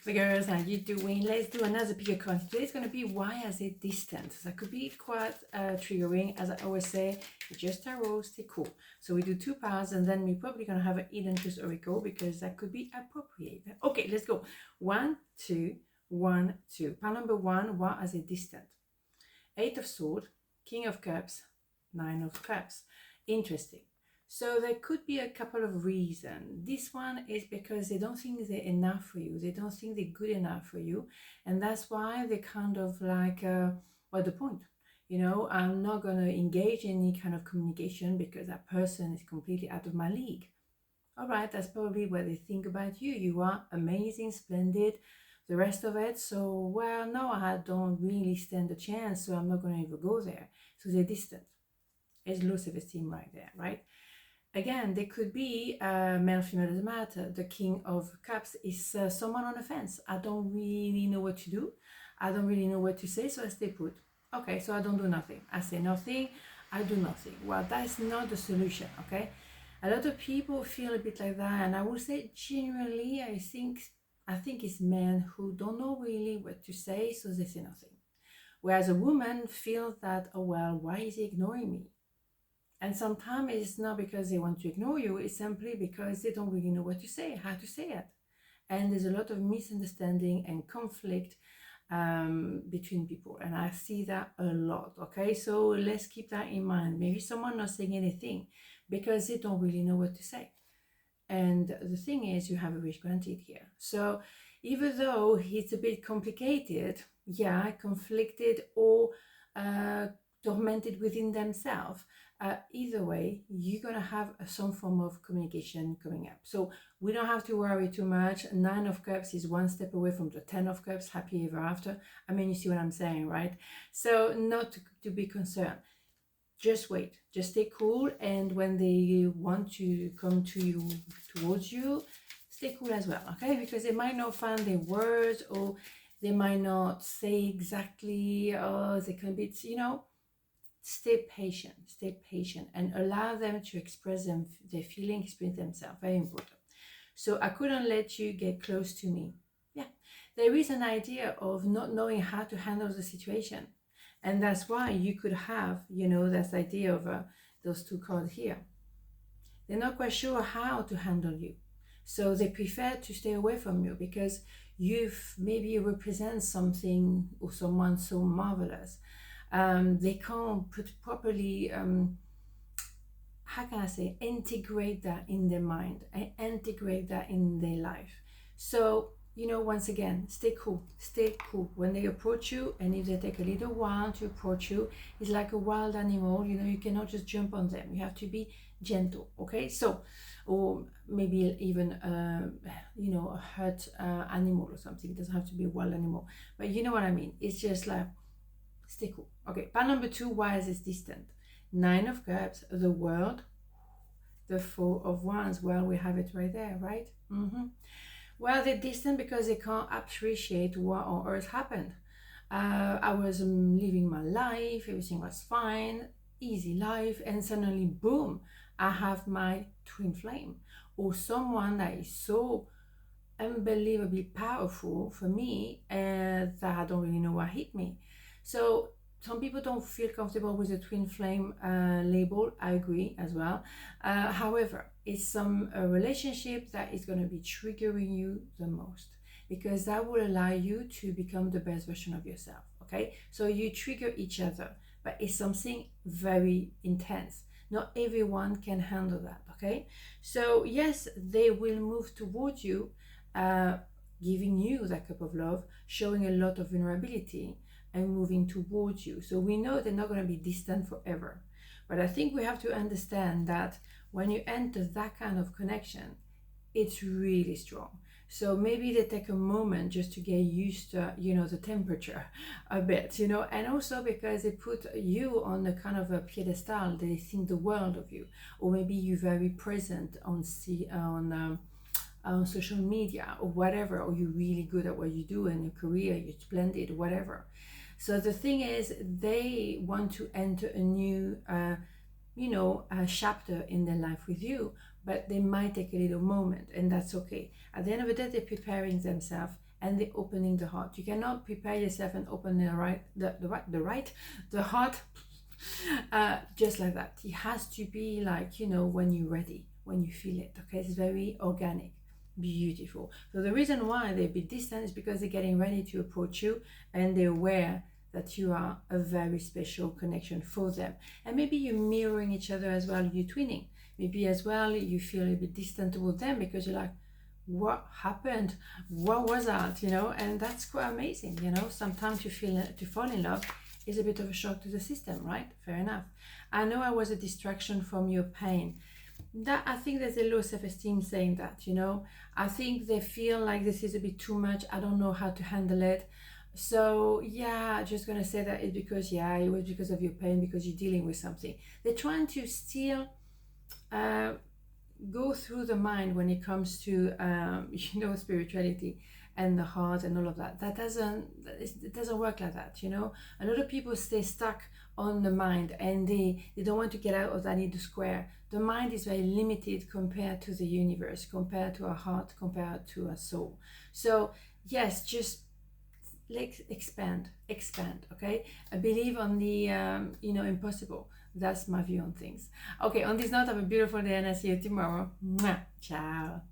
Figures, how you doing? Let's do another pick a card. Today is going to be why is it distant? So that could be quite triggering. As I always say, just tarot, stay cool. So we do 2 piles and then we're probably going to have an hidden twist oracle because that could be appropriate. Okay, let's go. 1, 2, 1, 2. Pile number 1, why is it distant? 8 of Swords, King of Cups, 9 of Cups. Interesting. So there could be a couple of reasons. This one is because they don't think they're enough for you. They don't think they're good enough for you. And that's why they kind of like, what's the point? You know, I'm not going to engage in any kind of communication because that person is completely out of my league. All right, that's probably what they think about you. You are amazing, splendid, the rest of it. So, well, no, I don't really stand a chance, so I'm not going to even go there. So they're distant. It's low self-esteem right there, right? Again, there could be male, female, doesn't matter. The King of Cups is someone on the fence. I don't really know what to do. I don't really know what to say, so I stay put. Okay, so I don't do nothing. I say nothing, I do nothing. Well, that's not the solution, okay? A lot of people feel a bit like that, and I would say generally, I think it's men who don't know really what to say, so they say nothing. Whereas a woman feels that, oh well, why is he ignoring me? And sometimes it's not because they want to ignore you, it's simply because they don't really know what to say, how to say it. And there's a lot of misunderstanding and conflict between people. And I see that a lot, okay? So let's keep that in mind. Maybe someone not saying anything because they don't really know what to say. And the thing is, you have a wish granted here. So even though it's a bit complicated, yeah, conflicted or tormented within themselves, either way, you're going to have some form of communication coming up. So we don't have to worry too much. 9 of Cups is one step away from the 10 of Cups, happy ever after. I mean, you see what I'm saying, right? So not to be concerned. Just wait, just stay cool. And when they want to come to you, towards you, stay cool as well, okay? Because they might not find their words, or they might not say exactly, or they can be, you know, stay patient, and allow them to express their feelings, express themselves. Very important. So I couldn't let you get close to me. Yeah, there is an idea of not knowing how to handle the situation. And that's why you could have, you know, that idea of those 2 cards here. They're not quite sure how to handle you. So they prefer to stay away from you because maybe you represent something or someone so marvelous. They can't properly, how can I say, integrate that in their mind and integrate that in their life. So, you know, once again, stay cool. When they approach you, and if they take a little while to approach you, it's like a wild animal, you know, you cannot just jump on them. You have to be gentle, okay? So, or maybe even, you know, a hurt animal or something. It doesn't have to be a wild animal, but you know what I mean. It's just like, stay cool. Okay, pile number 2, why is this distant? 9 of Cups, the World, the 4 of Wands. Well, we have it right there, right? Well, they're distant because they can't appreciate what on earth happened. I was living my life, everything was fine, easy life, and suddenly, boom, I have my twin flame, or someone that is so unbelievably powerful for me that I don't really know what hit me. So some people don't feel comfortable with the twin flame label. I agree as well. However, it's some relationship that is going to be triggering you the most, because that will allow you to become the best version of yourself, okay? So you trigger each other, but it's something very intense. Not everyone can handle that, okay? So yes, they will move towards you, giving you that cup of love, showing a lot of vulnerability, and moving towards you. So we know they're not going to be distant forever. But I think we have to understand that when you enter that kind of connection, it's really strong. So maybe they take a moment just to get used to, you know, the temperature a bit, you know, and also because they put you on a kind of a pedestal, they think the world of you, or maybe you're very present on social media or whatever, or you're really good at what you do in your career, you're splendid, whatever. So the thing is, they want to enter a new, chapter in their life with you, but they might take a little moment, and that's okay. At the end of the day, they're preparing themselves and they're opening the heart. You cannot prepare yourself and open the heart just like that. It has to be like, you know, when you're ready, when you feel it. Okay, it's very organic. Beautiful. So the reason why they're a bit distant is because they're getting ready to approach you, and they're aware that you are a very special connection for them. And maybe you're mirroring each other as well, you're twinning. Maybe as well you feel a bit distant with them because you're like, what happened? What was that? You know, and that's quite amazing. You know, sometimes to fall in love is a bit of a shock to the system, right? Fair enough. I know I was a distraction from your pain. That, I think there's a low self-esteem saying that, you know. I think they feel like this is a bit too much. I don't know how to handle it. So yeah, just gonna say that it's because, yeah, it was because of your pain, because you're dealing with something. They're trying to still go through the mind when it comes to you know, spirituality and the heart and all of that. It doesn't work like that, you know. A lot of people stay stuck on the mind, and they don't want to get out of that little square. The mind is very limited compared to the universe, compared to our heart, compared to our soul. So yes, just like expand, okay. I believe on the you know, impossible. That's my view on things. Okay, on this note, have a beautiful day, and I'll see you tomorrow. Mwah. Ciao.